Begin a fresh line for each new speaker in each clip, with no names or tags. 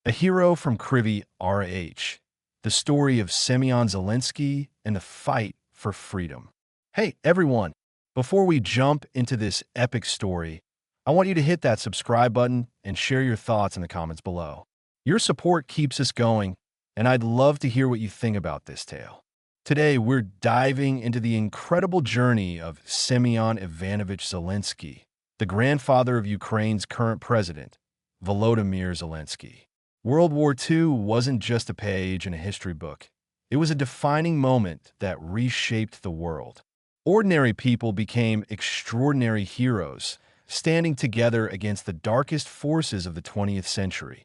A hero from Kryvyi, RH. The story of Semyon Zelenskyy and the fight for freedom. Hey, everyone. Before we jump into this epic story, I want you to hit that subscribe button and share your thoughts in the comments below. Your support keeps us going, and I'd love to hear what you think about this tale. Today, we're diving into the incredible journey of Semyon Ivanovich Zelenskyy, the grandfather of Ukraine's current president, Volodymyr Zelenskyy. World War II wasn't just a page in a history book. It was a defining moment that reshaped the world. Ordinary people became extraordinary heroes, standing together against the darkest forces of the 20th century,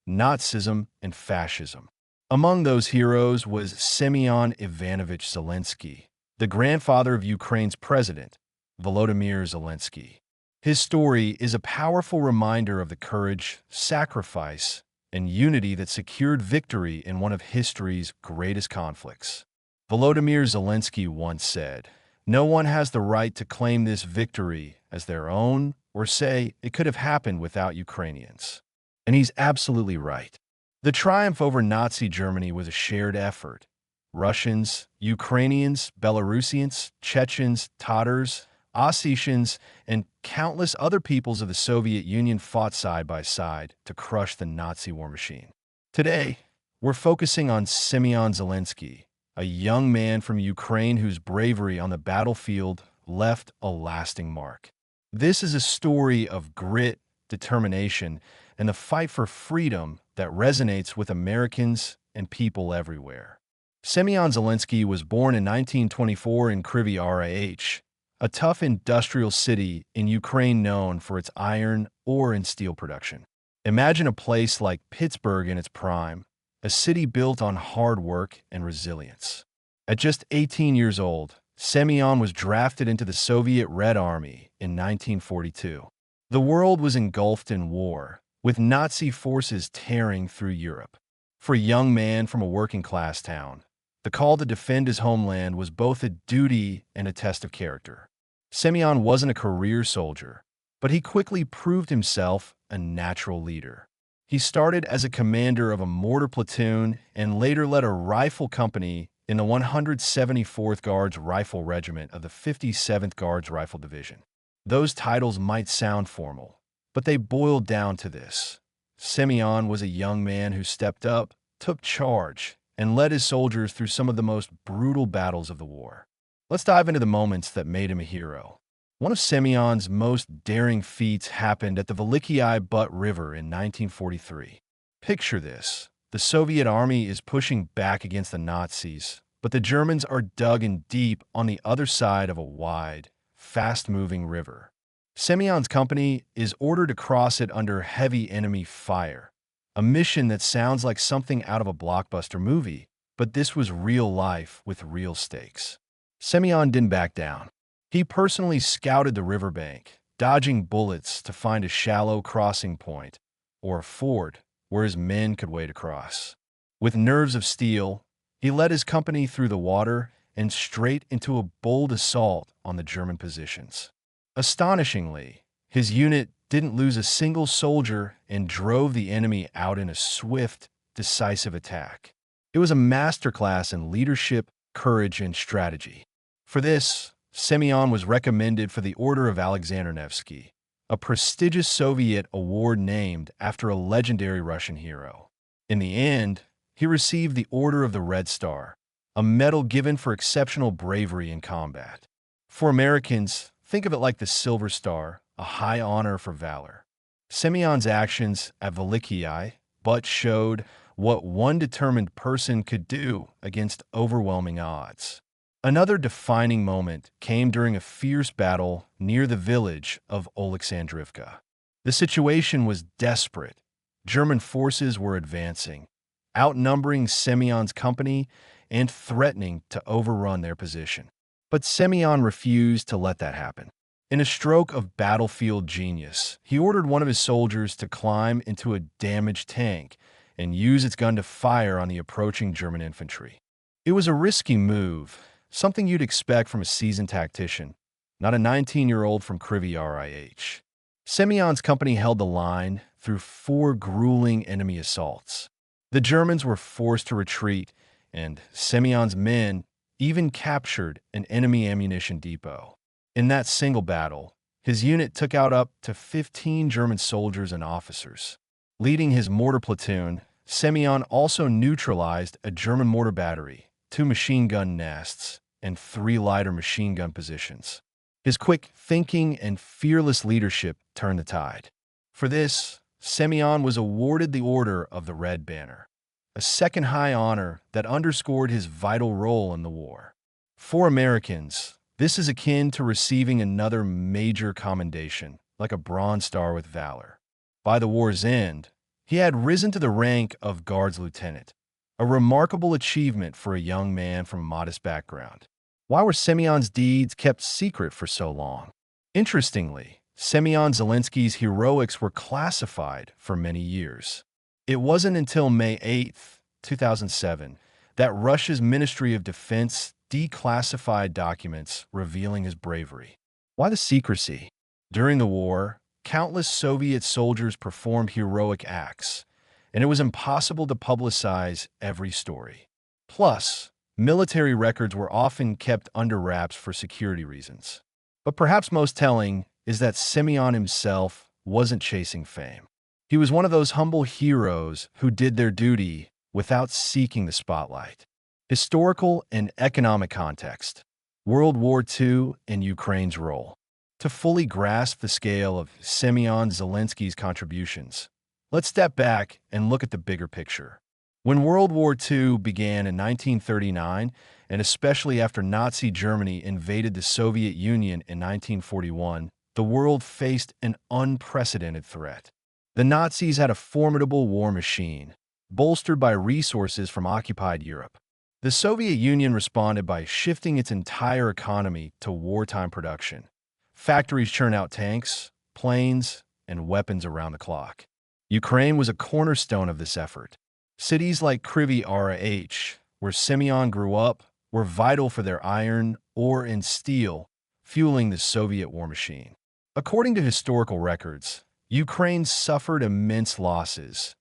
Nazism and fascism. Among those heroes was Semyon Ivanovich Zelenskyy, the grandfather of Ukraine's president, Volodymyr Zelenskyy. His story is a powerful reminder of the courage, sacrifice, and unity that secured victory in one of history's greatest conflicts. Volodymyr Zelenskyy once said, "No one has the right to claim this victory as their own or say it could have happened without Ukrainians." And he's absolutely right. The triumph over Nazi Germany was a shared effort. Russians, Ukrainians, Belarusians, Chechens, Tatars, Ossetians, and countless other peoples of the Soviet Union fought side by side to crush the Nazi war machine. Today, we're focusing on Semyon Zelenskyy, a young man from Ukraine whose bravery on the battlefield left a lasting mark. This is a story of grit, determination, and the fight for freedom that resonates with Americans and people everywhere. Semyon Zelenskyy was born in 1924 in Kryvyi, RH, a tough industrial city in Ukraine known for its iron, ore, and steel production. Imagine a place like Pittsburgh in its prime, a city built on hard work and resilience. At just 18 years old, Semyon was drafted into the Soviet Red Army in 1942. The world was engulfed in war, with Nazi forces tearing through Europe. For a young man from a working-class town, the call to defend his homeland was both a duty and a test of character. Semyon wasn't a career soldier, but he quickly proved himself a natural leader. He started as a commander of a mortar platoon and later led a rifle company in the 174th Guards Rifle Regiment of the 57th Guards Rifle Division. Those titles might sound formal, but they boiled down to this. Semyon was a young man who stepped up, took charge, and led his soldiers through some of the most brutal battles of the war. Let's dive into the moments that made him a hero. One of Semyon's most daring feats happened at the Zelenskyy Butt River in 1943. Picture this. The Soviet army is pushing back against the Nazis, but the Germans are dug in deep on the other side of a wide, fast-moving river. Semyon's company is ordered to cross it under heavy enemy fire, a mission that sounds like something out of a blockbuster movie, but this was real life with real stakes. Semyon didn't back down. He personally scouted the riverbank, dodging bullets to find a shallow crossing point, or a ford, where his men could wade across. With nerves of steel, he led his company through the water and straight into a bold assault on the German positions. Astonishingly, his unit didn't lose a single soldier and drove the enemy out in a swift, decisive attack. It was a masterclass in leadership, courage, and strategy. For this, Semyon was recommended for the Order of Alexander Nevsky, a prestigious Soviet award named after a legendary Russian hero. In the end, he received the Order of the Red Star, a medal given for exceptional bravery in combat. For Americans, think of it like the Silver Star, a high honor for valor. Semyon's actions at Zelenskyy Butt showed what one determined person could do against overwhelming odds. Another defining moment came during a fierce battle near the village of Oleksandrivka. The situation was desperate. German forces were advancing, outnumbering Semyon's company and threatening to overrun their position. But Semyon refused to let that happen. In a stroke of battlefield genius, he ordered one of his soldiers to climb into a damaged tank and use its gun to fire on the approaching German infantry. It was a risky move, something you'd expect from a seasoned tactician, not a 19-year-old from Kryvyi, RH. Semyon's company held the line, through 4 grueling enemy assaults. The Germans were forced to retreat, and Semyon's men even captured an enemy ammunition depot. In that single battle, his unit took out up to 15 German soldiers and officers. Leading his mortar platoon, Semyon also neutralized a German mortar battery, 2 machine gun nests, and 3 lighter machine gun positions. His quick thinking and fearless leadership turned the tide. For this, Semyon was awarded the Order of the Red Banner, a second high honor that underscored his vital role in the war. For Americans, this is akin to receiving another major commendation, like a Bronze Star with Valor. By the war's end, he had risen to the rank of Guards Lieutenant, a remarkable achievement for a young man from a modest background. Why were Semyon's deeds kept secret for so long? Interestingly, Semyon Zelenskyy's heroics were classified for many years. It wasn't until May 8, 2007, that Russia's Ministry of Defense declassified documents revealing his bravery. Why the secrecy? During the war, countless Soviet soldiers performed heroic acts, and it was impossible to publicize every story. Plus, military records were often kept under wraps for security reasons. But perhaps most telling is that Semyon himself wasn't chasing fame. He was one of those humble heroes who did their duty without seeking the spotlight. Historical and economic context. World War II and Ukraine's role. To fully grasp the scale of Semyon Zelenskyy's contributions, let's step back and look at the bigger picture. When World War II began in 1939, and especially after Nazi Germany invaded the Soviet Union in 1941, the world faced an unprecedented threat. The Nazis had a formidable war machine, bolstered by resources from occupied Europe. The Soviet Union responded by shifting its entire economy to wartime production. Factories churn out tanks, planes, and weapons around the clock. Ukraine was a cornerstone of this effort. Cities like Kryvyi, where Semyon grew up, were vital for their iron, ore, and steel, fueling the Soviet war machine. According to historical records, Ukraine suffered immense losses.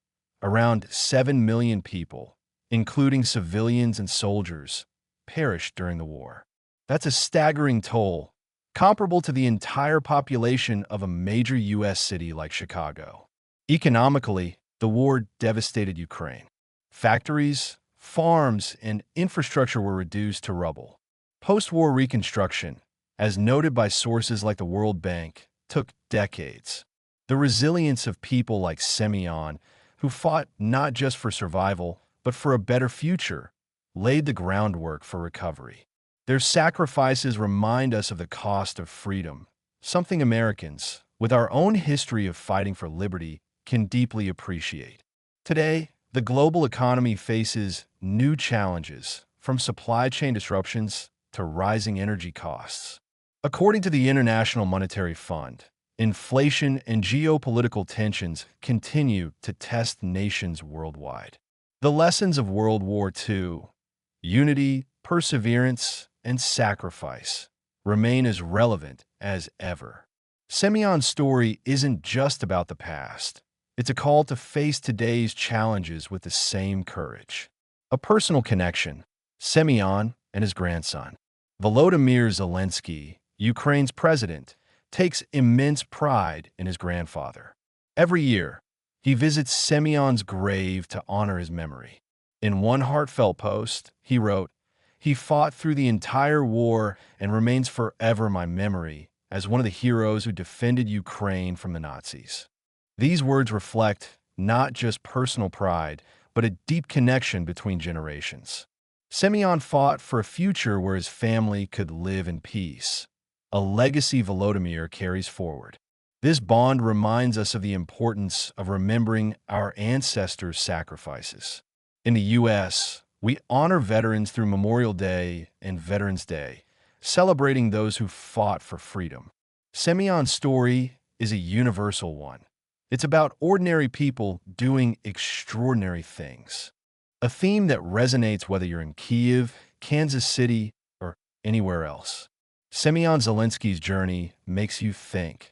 Around 7 million people, including civilians and soldiers, perished during the war. That's a staggering toll, comparable to the entire population of a major U.S. city like Chicago. Economically, the war devastated Ukraine. Factories, farms, and infrastructure were reduced to rubble. Post-war reconstruction, as noted by sources like the World Bank, took decades. The resilience of people like Semyon, who fought not just for survival, but for a better future, laid the groundwork for recovery. Their sacrifices remind us of the cost of freedom, something Americans, with our own history of fighting for liberty, can deeply appreciate. Today, the global economy faces new challenges, from supply chain disruptions to rising energy costs. According to the International Monetary Fund, inflation and geopolitical tensions continue to test nations worldwide. The lessons of World War II, unity, perseverance, and sacrifice, remain as relevant as ever. Semyon's story isn't just about the past. It's a call to face today's challenges with the same courage. A personal connection, Semyon and his grandson. Volodymyr Zelenskyy, Ukraine's president, takes immense pride in his grandfather. Every year, he visits Semyon's grave to honor his memory. In one heartfelt post, he wrote, "He fought through the entire war and remains forever my memory as one of the heroes who defended Ukraine from the Nazis." These words reflect not just personal pride, but a deep connection between generations. Semyon fought for a future where his family could live in peace, a legacy Volodymyr carries forward. This bond reminds us of the importance of remembering our ancestors' sacrifices. In the U.S., we honor veterans through Memorial Day and Veterans Day, celebrating those who fought for freedom. Semyon's story is a universal one. It's about ordinary people doing extraordinary things. A theme that resonates whether you're in Kiev, Kansas City, or anywhere else. Semyon Zelenskyy's journey makes you think.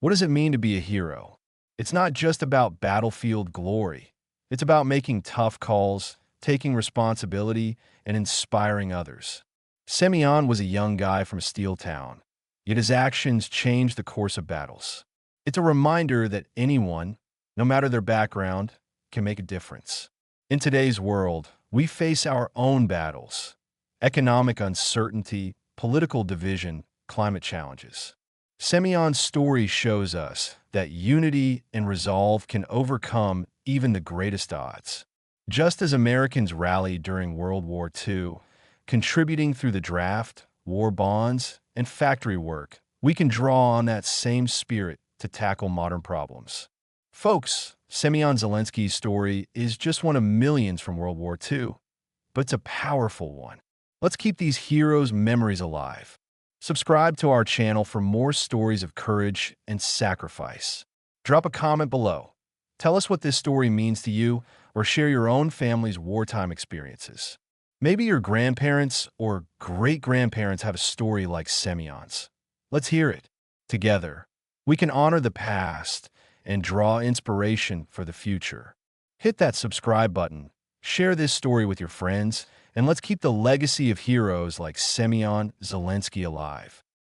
What does it mean to be a hero? It's not just about battlefield glory. It's about making tough calls, taking responsibility, and inspiring others. Semyon was a young guy from a steel town, yet his actions changed the course of battles. It's a reminder that anyone, no matter their background, can make a difference. In today's world, we face our own battles: economic uncertainty, political division, climate challenges. Semyon's story shows us that unity and resolve can overcome even the greatest odds. Just as Americans rallied during World War II, contributing through the draft, war bonds, and factory work, we can draw on that same spirit to tackle modern problems. Folks, Semyon Zelensky's story is just one of millions from World War II, but it's a powerful one. Let's keep these heroes' memories alive. Subscribe to our channel for more stories of courage and sacrifice. Drop a comment below. Tell us what this story means to you, or share your own family's wartime experiences. Maybe your grandparents or great-grandparents have a story like Semyon's. Let's hear it. Together, we can honor the past and draw inspiration for the future. Hit that subscribe button, share this story with your friends, and let's keep the legacy of heroes like Semyon Zelenskyy alive.